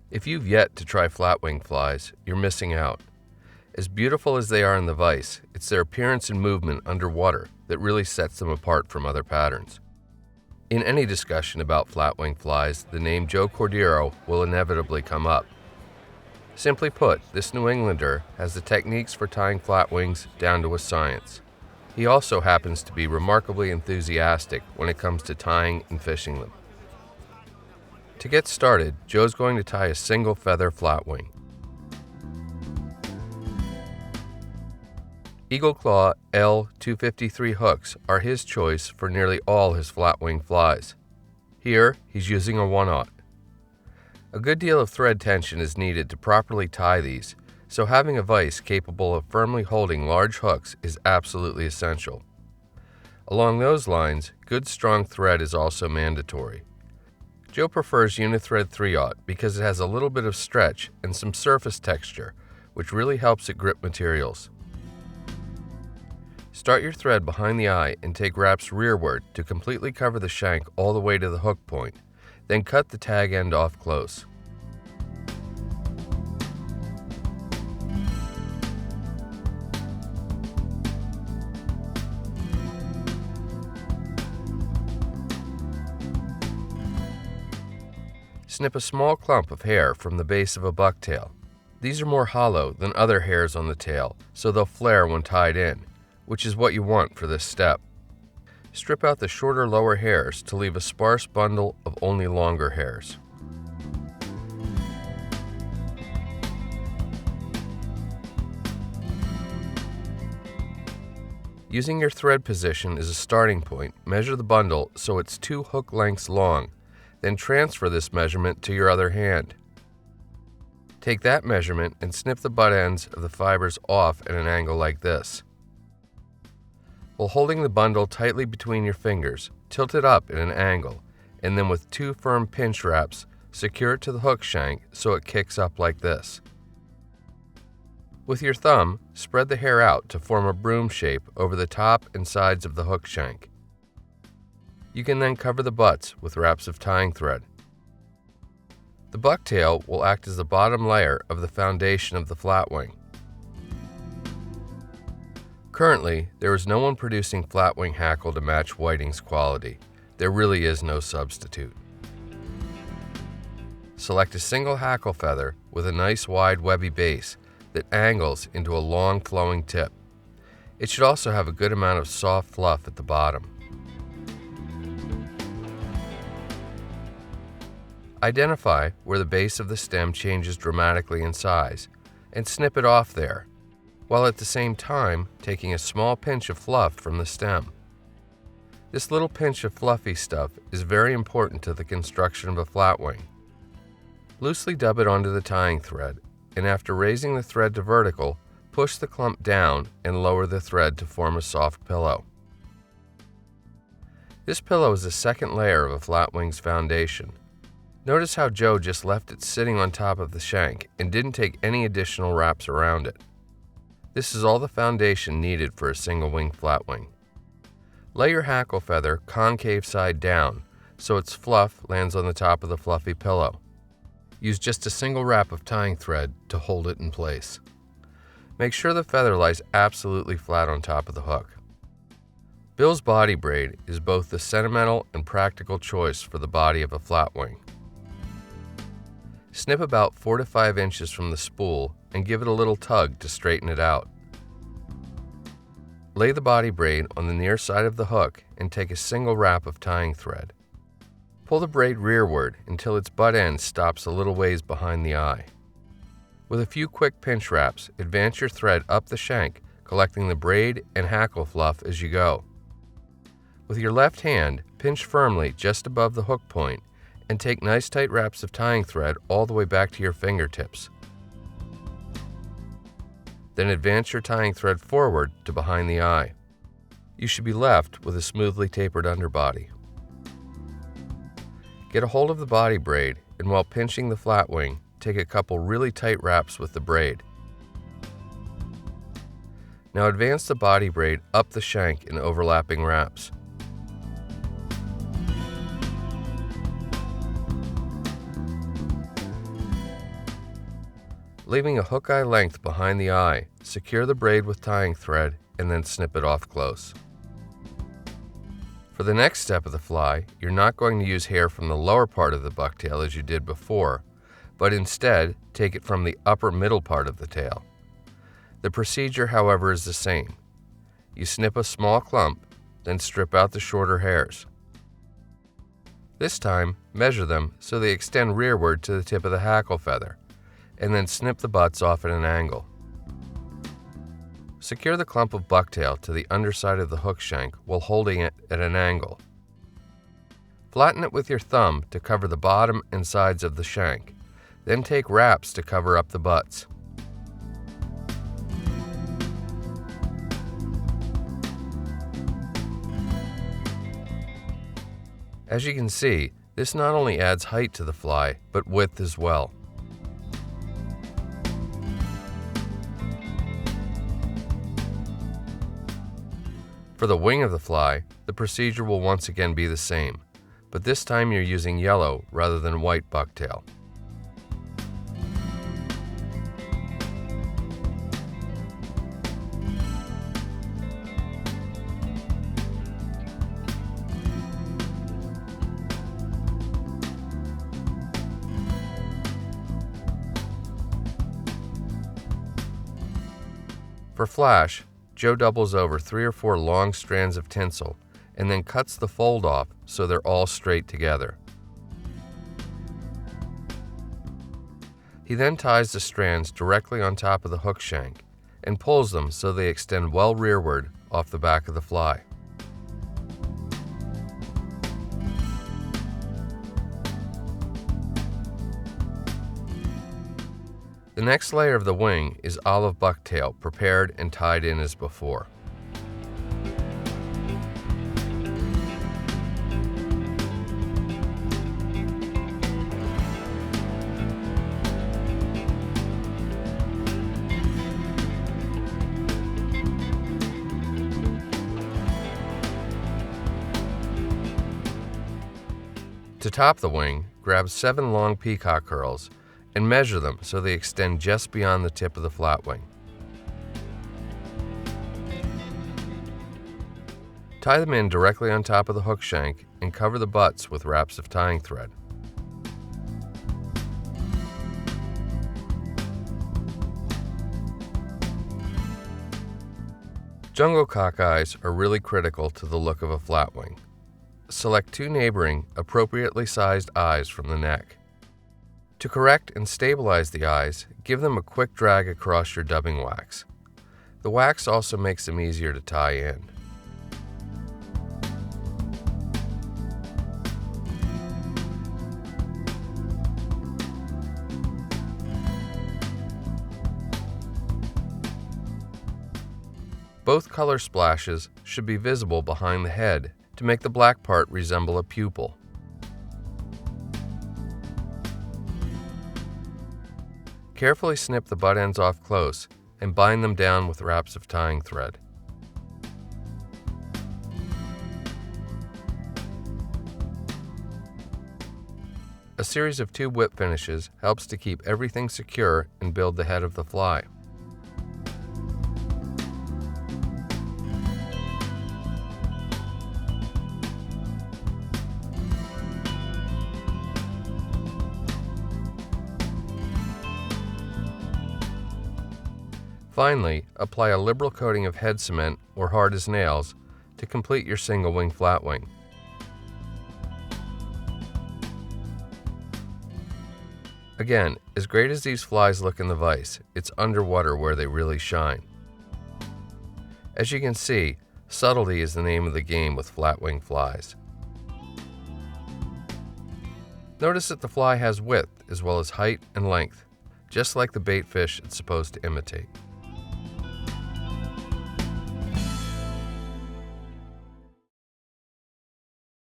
If you've yet to try flatwing flies, you're missing out. As beautiful as they are in the vise, it's their appearance and movement underwater that really sets them apart from other patterns. In any discussion about flatwing flies, the name Joe Cordero will inevitably come up. Simply put, this New Englander has the techniques for tying flatwings down to a science. He also happens to be remarkably enthusiastic when it comes to tying and fishing them. To get started, Joe's going to tie a single feather flatwing. Eagle Claw L253 hooks are his choice for nearly all his flatwing flies. Here, he's using a 1/0. A good deal of thread tension is needed to properly tie these, so having a vise capable of firmly holding large hooks is absolutely essential. Along those lines, good strong thread is also mandatory. Joe prefers Uni-Thread 3/0 because it has a little bit of stretch and some surface texture, which really helps it grip materials. Start your thread behind the eye and take wraps rearward to completely cover the shank all the way to the hook point, then cut the tag end off close. Snip a small clump of hair from the base of a bucktail. These are more hollow than other hairs on the tail, so they'll flare when tied in, which is what you want for this step. Strip out the shorter lower hairs to leave a sparse bundle of only longer hairs. Using your thread position as a starting point, measure the bundle so it's 2 hook lengths long, then transfer this measurement to your other hand. Take that measurement and snip the butt ends of the fibers off at an angle like this. While holding the bundle tightly between your fingers, tilt it up at an angle, and then with 2 firm pinch wraps, secure it to the hook shank so it kicks up like this. With your thumb, spread the hair out to form a broom shape over the top and sides of the hook shank. You can then cover the butts with wraps of tying thread. The bucktail will act as the bottom layer of the foundation of the flatwing. Currently, there is no one producing flatwing hackle to match Whiting's quality. There really is no substitute. Select a single hackle feather with a nice wide webby base that angles into a long flowing tip. It should also have a good amount of soft fluff at the bottom. Identify where the base of the stem changes dramatically in size and snip it off there, while at the same time taking a small pinch of fluff from the stem. This little pinch of fluffy stuff is very important to the construction of a flatwing. Loosely dub it onto the tying thread, and after raising the thread to vertical, push the clump down and lower the thread to form a soft pillow. This pillow is the second layer of a flatwing's foundation. Notice how Joe just left it sitting on top of the shank and didn't take any additional wraps around it. This is all the foundation needed for a single wing flatwing. Lay your hackle feather concave side down so its fluff lands on the top of the fluffy pillow. Use just a single wrap of tying thread to hold it in place. Make sure the feather lies absolutely flat on top of the hook. Bill's Bodi-Braid is both the sentimental and practical choice for the body of a flatwing. Snip about 4 to 5 inches from the spool and give it a little tug to straighten it out. Lay the Bodi-Braid on the near side of the hook and take a single wrap of tying thread. Pull the braid rearward until its butt end stops a little ways behind the eye. With a few quick pinch wraps, advance your thread up the shank, collecting the braid and hackle fluff as you go. With your left hand, pinch firmly just above the hook point and take nice tight wraps of tying thread all the way back to your fingertips. Then advance your tying thread forward to behind the eye. You should be left with a smoothly tapered underbody. Get a hold of the Bodi-Braid, and while pinching the flatwing, take a couple really tight wraps with the braid. Now advance the Bodi-Braid up the shank in overlapping wraps. Leaving a hook eye length behind the eye, secure the braid with tying thread and then snip it off close. For the next step of the fly, you're not going to use hair from the lower part of the bucktail as you did before, but instead take it from the upper middle part of the tail. The procedure, however, is the same. You snip a small clump, then strip out the shorter hairs. This time, measure them so they extend rearward to the tip of the hackle feather, and then snip the butts off at an angle. Secure the clump of bucktail to the underside of the hook shank while holding it at an angle. Flatten it with your thumb to cover the bottom and sides of the shank, then take wraps to cover up the butts. As you can see, this not only adds height to the fly, but width as well. For the wing of the fly, the procedure will once again be the same, but this time you're using yellow rather than white bucktail. For flash, Joe doubles over 3 or 4 long strands of tinsel and then cuts the fold off so they're all straight together. He then ties the strands directly on top of the hook shank and pulls them so they extend well rearward off the back of the fly. The next layer of the wing is olive bucktail prepared and tied in as before. To top the wing, grab 7 long peacock herls and measure them so they extend just beyond the tip of the flatwing. Tie them in directly on top of the hook shank and cover the butts with wraps of tying thread. Jungle cockeyes are really critical to the look of a flatwing. Select 2 neighboring, appropriately sized eyes from the neck. To correct and stabilize the eyes, give them a quick drag across your dubbing wax. The wax also makes them easier to tie in. Both color splashes should be visible behind the head to make the black part resemble a pupil. Carefully snip the butt ends off close and bind them down with wraps of tying thread. A series of 2 whip finishes helps to keep everything secure and build the head of the fly. Finally, apply a liberal coating of head cement or hard as nails to complete your single wing flatwing. Again, as great as these flies look in the vise, it's underwater where they really shine. As you can see, subtlety is the name of the game with flatwing flies. Notice that the fly has width as well as height and length, just like the bait fish it's supposed to imitate.